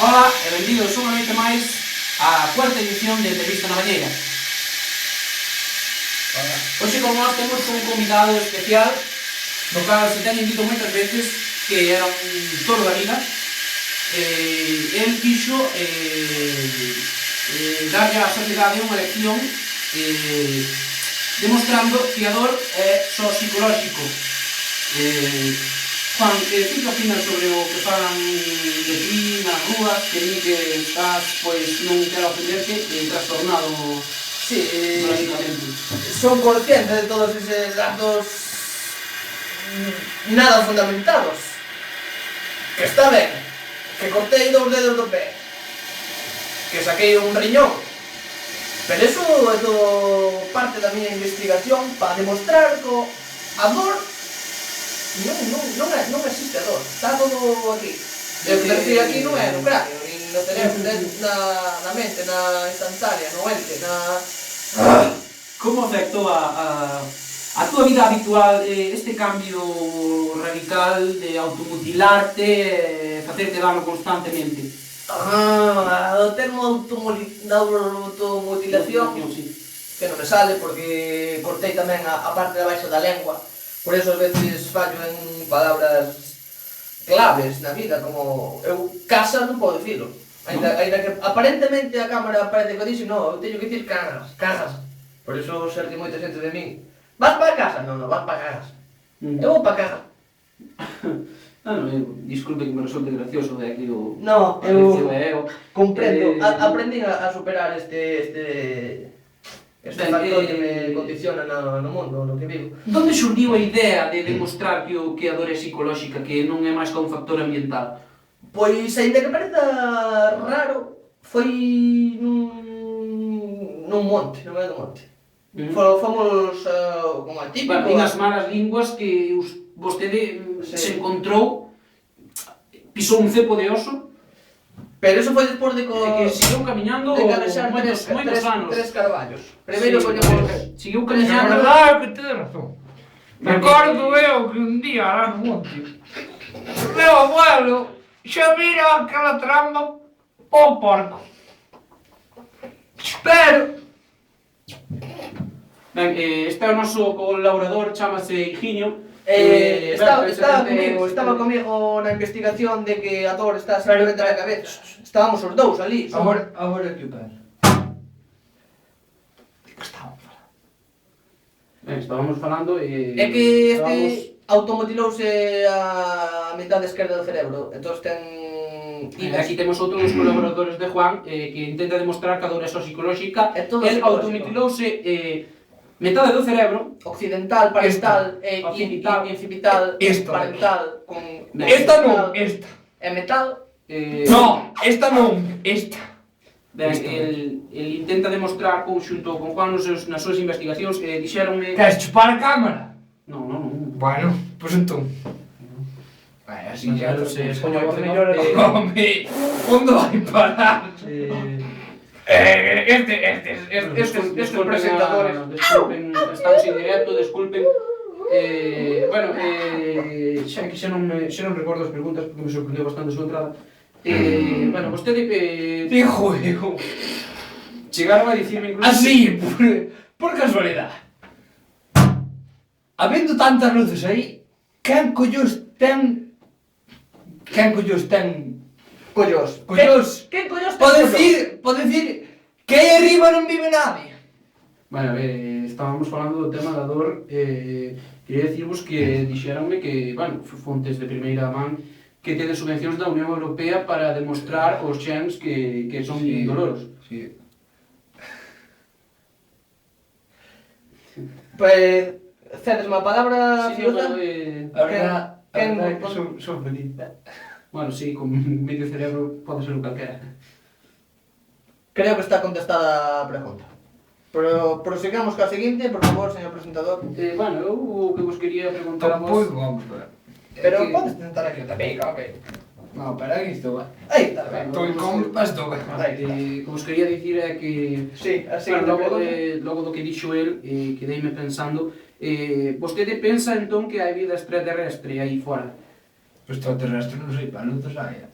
Ola e benvidos unha noite máis á cuarta edición de Entrevista na Bañeira. Hoxe con nós temos un convidado especial do cal se teñen dito moitas veces que era un toro da vida. El quixo darlle á sociedade unha lección demostrando que a dor é só psicolóxico. Juan, que opinas sobre o que falan de ti nas rúas, que di que estás, pois, non quero ofenderte, trastornado psicolóxicamente? Son consciente de todos eses datos nada fundamentados. Que está ben, que cortei 2 dedos do pé, que saquei un riñón, pero eso é todo parte da miña investigación para demostrar que a dor non existe a dor, está todo aquí. O que decir aquí non é no cráneo, nin no cerebro, na mente, na instantánea, no ente, na... Como afectou a tua vida habitual este cambio radical de automutilarte, facerte dano constantemente? O termo automutilación que non me sale porque cortei tamén a parte de baixo da lengua. Por eso ás veces fallo en palabras claves na vida, como eu casa non podo dicilo. Ainda que aparentemente a cámara parece que dixo, non, eu teño que dicir cagas. Por eso xerte moita xente de min. Vas para casa? Non, vas para cagas. Eu vou para cagas. Disculpe que me resulte gracioso de aquí o... No, eu comprendo, aprendín a superar este factor que me condiciona no mundo, no que vivo. Donde xurdiu a idea de demostrar que a dor é psicolóxica, que non é máis que un factor ambiental? Pois, ainda que pareza raro, foi nun monte, non é do monte. Fomos como atípico... Din as malas linguas que vostede se encontrou, pisou un cepo de oso. Pero eso foi despois de que siguiu camiñando moitos anos. 3 carballos. Primeiro poñemos... Siguiu camiñando... A verdade é que tedes razón. Recordo eu que un día lá no monte o meu abuelo xa mira aquela tramba ao porco. Espero. Ben, este é o noso colaborador, chamase Higinio. Estaba comigo na investigación de que a dor está simplemente na cabeza. Estábamos os dous ali. Agora que o penso. De que estábamos falando? Estábamos falando É que este automutilouse a mitad esquerda do cerebro. Entón ten... Aquí temos outros dos colaboradores de Juan que intenta demostrar que a dor é só psicolóxica. El automutilouse metade do cerebro, occidental, parental e incipital, parental, con... Esta non, esta. E metal? No, esta non, esta. El intenta demostrar conxunto con Juan nas súas investigacións que dixeronme... Queres chupar a cámara? Non. Bueno, pois entón. Así ya non se sei, coño, home, onde vai parar? Estes presentadores. Disculpen, estamos en directo, disculpen. Xa non recordo as preguntas porque me sorprendeu bastante a súa entrada. Vostede... Dijo eu. Chegaron a dicirme incluso... Así, por casualidade. Habendo tantas luces aí, quen collos ten... Quen collos ten... Collos. Quen collos ten? Pode dicir que aí arriba non vive nadie. Bueno, estábamos falando do tema da dor. Quería dicirvos que dixeronme que, fontes de primeira man, que tenen subvencións da Unión Europea para demostrar os xens que son doloros. Sí. Pues, cedesme a palabra, Fiuta? A verdade é que son feliz. Bueno, sí, con medio cerebro pode ser o calquera. Creo que está contestada a pregunta. Pero prosigamos ca seguinte, por favor, señor presentador. Eu o que vos quería preguntar a vos... Tampouco vamos ver. Pero podes tentar aquí outra vez, ok. No, pero aquí estou ben. Aí está ben. Estou ben. O que vos quería dicir é que... Sí, a seguinte pregunta. Logo do que dixo el, quedeime pensando, vostede pensa entón que hai vida extraterrestre aí fora? Extraterrestre non sei, para luces hai.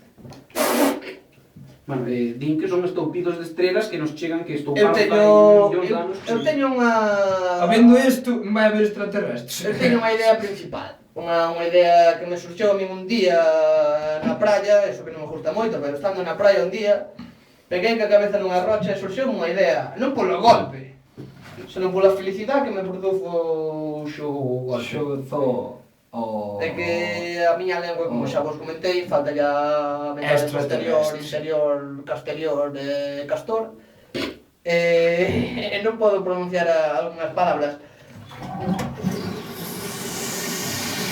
Bueno, din que son estoupidos de estrelas que nos chegan, que Eu estouparon teño, millóns de anos. eu teño unha... Habendo isto, non vai haber extraterrestres. Eu teño unha idea principal. Unha idea que me surxeu a min un día na praia, eso que non me gusta moito, pero estando na praia un día, peguei ca cabeza nunha rocha e surxeu unha idea, non polo golpe, senón pola felicidade que me produzo o xogo golpe. Xozó o... É que a miña lengua, como xa vos comentei, falta ya a metade posterior, interior, casterior de castor, e non podo pronunciar algunhas palabras.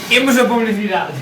Imos a publicidade.